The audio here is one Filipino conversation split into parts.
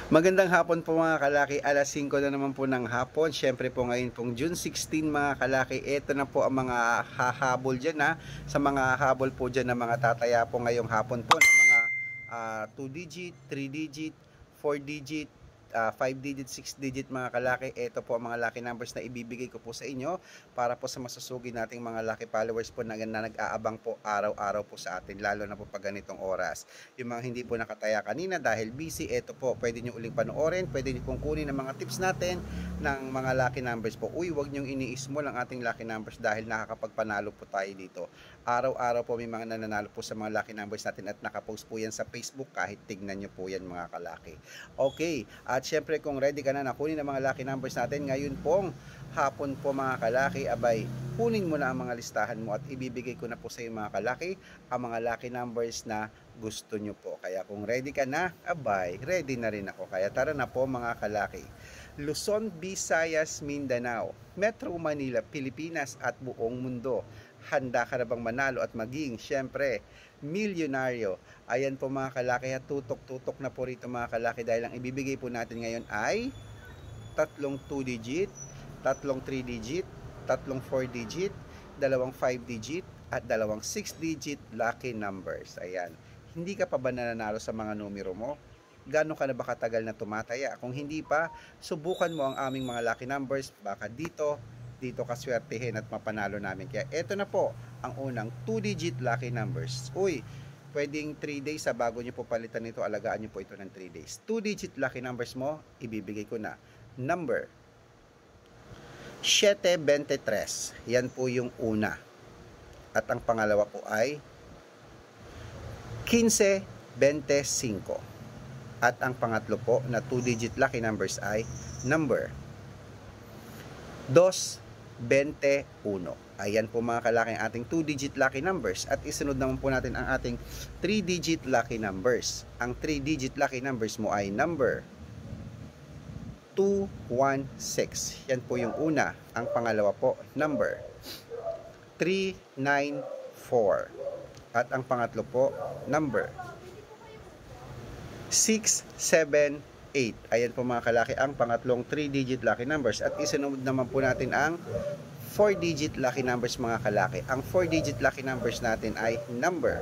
Magandang hapon po mga kalaki, alas 5 na naman po ng hapon. Siyempre po ngayon pong June 16 mga kalaki, ito na po ang mga hahabol dyan ha. Sa mga habol po dyan ng mga tataya po ngayong hapon po ng mga 2 digit, 3 digit, 4 digit, 5 digit, 6 digit mga kalaki. Ito po ang mga lucky numbers na ibibigay ko po sa inyo para po sa masusugi nating mga lucky followers po na nag-aabang po araw-araw po sa atin, lalo na po pag ganitong oras. Yung mga hindi po nakataya kanina dahil busy, ito po, pwede nyo uling panoorin, pwede nyo pong kunin ang mga tips natin ng mga lucky numbers po. Uy, wag nyong iniismol ang ating lucky numbers dahil nakakapagpanalo po tayo dito. Araw-araw po may mga nananalo po sa mga lucky numbers natin at nakapost po yan sa Facebook, kahit tignan nyo po yan mga kalaki. Okay, at syempre kung ready ka na kunin ang mga lucky numbers natin ngayon pong hapon po mga kalaki, abay, kunin mo na ang mga listahan mo at ibibigay ko na po sa iyo mga kalaki ang mga lucky numbers na gusto nyo po. Kaya kung ready ka na, abay, ready na rin ako. Kaya tara na po mga kalaki. Luzon, Visayas, Mindanao, Metro Manila, Pilipinas at buong mundo. Handa ka na bang manalo at maging, syempre, milyonaryo? Ayan po mga kalaki, at tutok-tutok na po rito mga kalaki dahil ang ibibigay po natin ngayon ay tatlong 2 digit, tatlong 3 digit, tatlong 4 digit, dalawang 5 digit, at dalawang 6 digit lucky numbers. Ayan. Hindi ka pa ba nananalo sa mga numero mo? Gano'n ka na ba katagal na tumataya? Kung hindi pa, subukan mo ang aming mga lucky numbers. Baka dito ka swertehin at mapanalo namin. Kaya eto na po ang unang 2 digit lucky numbers. Uy, pwedeng 3 days sa bago nyo po palitan nito, alagaan nyo po ito ng 3 days. 2 digit lucky numbers mo, ibibigay ko na. Number 723. Yan po yung una. At ang pangalawa po ay 1525. At ang pangatlo po na 2 digit lucky numbers ay number 221. Ayan po mga kalaki ang ating 2 digit lucky numbers. At isunod naman po natin ang ating 3 digit lucky numbers. Ang 3 digit lucky numbers mo ay number 216. Yan po yung una. Ang pangalawa po, number 394. At ang pangatlo po, number 678. Ayan po mga kalaki ang pangatlong 3 digit lucky numbers. At isunod naman po natin ang 4 digit lucky numbers mga kalaki. Ang 4 digit lucky numbers natin ay number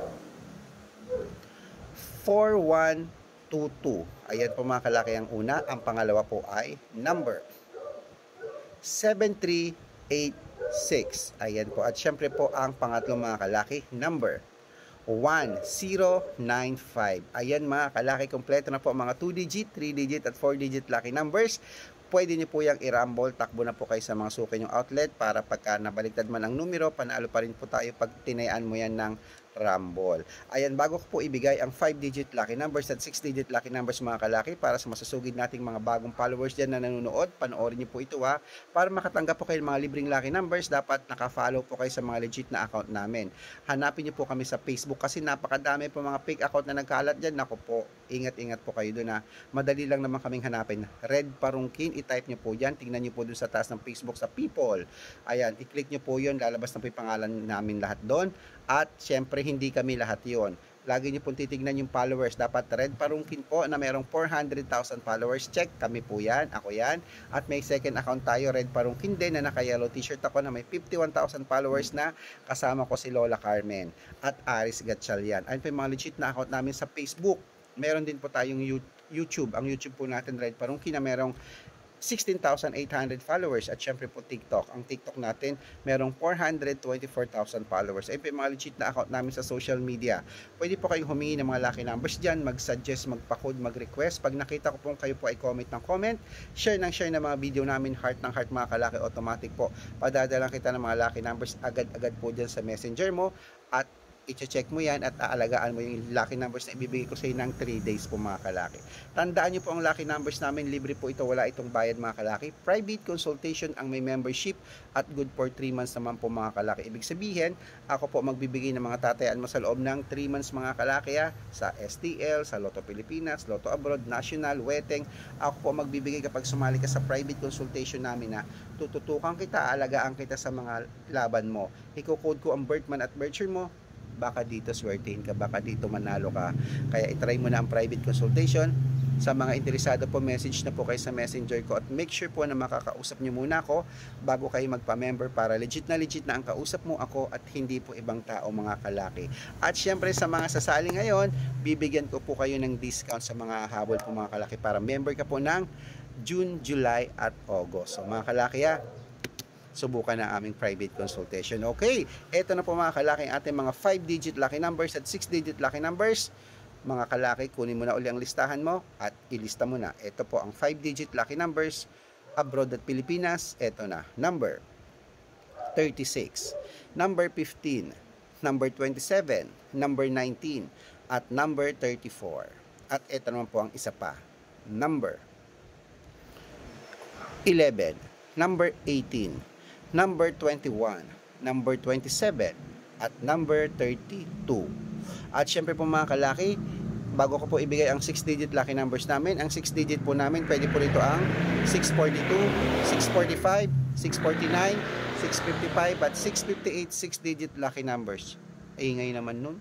4122. Ayan po mga kalaki ang una. Ang pangalawa po ay number 7386. Ayan po. At syempre po ang pangatlong mga kalaki, number 1095. Ayan mga kalaki, kompleto na po mga 2 digit, 3 digit at 4 digit lucky numbers. Pwede nyo po yung i-rumble, takbo na po kayo sa mga suki nyong outlet para pagka nabaliktad man ang numero, panalo pa rin po tayo pag tinayaan mo yan ng rumble. Ayan, bago ko po ibigay ang 5 digit lucky numbers at 6 digit lucky numbers mga kalaki para sa masusugid nating mga bagong followers dyan na nanonood, panoorin nyo po ito ha. Para makatanggap po kayo ng mga libreng lucky numbers, dapat naka-follow po kayo sa mga legit na account namin. Hanapin nyo po kami sa Facebook kasi napakadami po mga fake account na nagkalat dyan. Naku po, ingat-ingat po kayo doon ha. Madali lang naman kaming hanapin. Red Parungkin, i-type nyo po dyan. Tingnan nyo po doon sa taas ng Facebook sa people. Ayan, i-click nyo po yun. Lalabas na po yung pangalan namin lahat doon. At syempre, hindi kami lahat yon. Lagi nyo pong titignan yung followers. Dapat Red Parungkin po na mayroong 400,000 followers. Check, kami po yan. Ako yan. At may second account tayo, Red Parungkin din, na naka-yellow t-shirt ako na may 51,000 followers na kasama ko si Lola Carmen at Aris Gatchalian. Ayun po yung mga legit na account namin sa Facebook. Meron din po tayong YouTube. Ang YouTube po natin, Red Parungkin, na merong 16,800 followers. At syempre po TikTok. Ang TikTok natin merong 424,000 followers. Ay po yung mga legit na account namin sa social media. Pwede po kayong humingi ng mga lucky numbers dyan, mag-suggest, magpa-code, mag-request. Pag nakita ko po kayo po ay comment ng comment, share ng mga video namin, heart ng heart mga kalaki, automatic po. Padadalang kita ng mga lucky numbers agad-agad po dyan sa messenger mo at i-check mo yan at aalagaan mo yung lucky numbers na ibibigay ko sa inyo ng 3 days po mga kalaki. Tandaan nyo po ang lucky numbers namin, libre po ito, wala itong bayad mga kalaki. Private consultation ang may membership at good for 3 months naman po mga kalaki. Ibig sabihin, ako po magbibigay ng mga tatayaan mo sa loob ng 3 months mga kalaki sa STL, sa Lotto Pilipinas, Lotto Abroad, National, Weteng. Ako po magbibigay kapag sumali ka sa private consultation namin na tututukan kita, aalagaan kita sa mga laban mo. Iko-code ko ang birth month at birth year mo, baka dito swertein ka, baka dito manalo ka. Kaya itry mo na ang private consultation. Sa mga interesado po, message na po kayo sa messenger ko at make sure po na makakausap nyo muna ako bago kayo magpa-member para legit na ang kausap mo ako at hindi po ibang tao mga kalaki. At syempre sa mga sasali ngayon, bibigyan ko po kayo ng discount sa mga habol po mga kalaki para member ka po ng June, July at August. So mga kalaki subukan na aming private consultation. Okay, eto na po mga kalaki ang ating mga 5-digit lucky numbers at 6-digit lucky numbers. Mga kalaki, kunin mo na uli ang listahan mo at ilista mo na. Ito po ang 5-digit lucky numbers abroad at Pilipinas. Ito na, number 36, number 15, number 27, number 19, at number 34. At ito naman po ang isa pa, number 11, number 18, number 21, number 27, at number 32. At syempre po mga kalaki, bago ko po ibigay ang 6-digit lucky numbers namin, ang 6-digit po namin, pwede po rito ang 642, 645, 649, 655, at 658 6-digit lucky numbers. Ingay naman nun.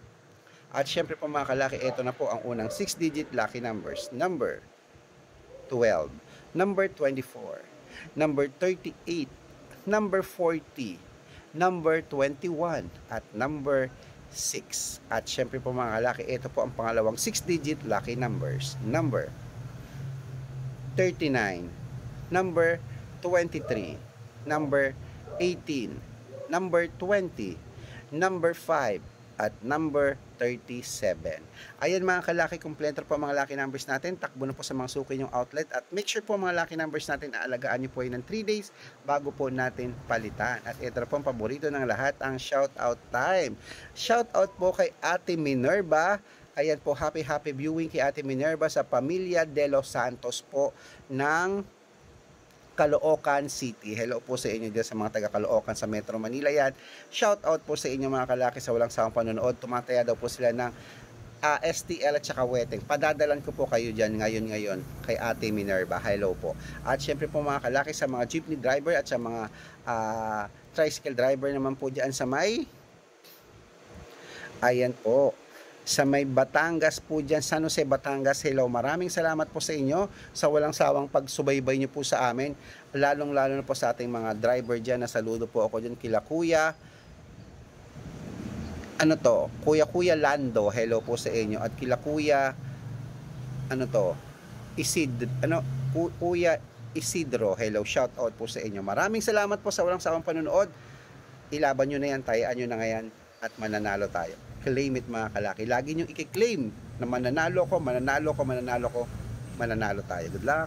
At syempre po mga kalaki, ito na po ang unang 6-digit lucky numbers. Number 12, number 24, number 38, number 40, number 21, at number 6. At syempre po mga kalaki, ito po ang pangalawang 6-digit lucky numbers. Number 39, number 23, number 18, number 20, number 5, at number 37. Ayan mga kalaki, kompleto po mga lucky numbers natin. Takbo na po sa mga suki yung outlet at make sure po mga lucky numbers natin na alagaan nyo po yun ng 3 days bago po natin palitan. At ito na po ang paborito ng lahat, ang shout out time. Shout out po kay Ate Minerva. Ayan po, happy viewing kay Ate Minerva sa Pamilya de los Santos po ng Caloocan City. Hello po sa inyo dyan sa mga taga Caloocan sa Metro Manila yan. Shout out po sa inyo mga kalaki sa walang sawang panonood. Tumataya daw po sila ng STL at saka Weteng. Padadalan ko po kayo dyan ngayon kay Ate Minerva. Hello po. At syempre po mga kalaki sa mga jeepney driver at sa mga tricycle driver naman po dyan sa may ayan po, sa may Batangas po dyan, San Jose, Batangas. Hello, maraming salamat po sa inyo sa walang sawang pagsubaybay nyo po sa amin, lalong-lalo na po sa ating mga driver dyan. Nasaludo po ako dyan kila Kuya Kuya Lando, hello po sa inyo, at kila Kuya Kuya Isidro, hello, shout out po sa inyo. Maraming salamat po sa walang sawang panonood. Ilaban nyo na yan, tayaan nyo na ngayon at mananalo tayo. Claim it mga kalaki. Lagi nyo i-claim na mananalo ko, mananalo tayo. Good luck!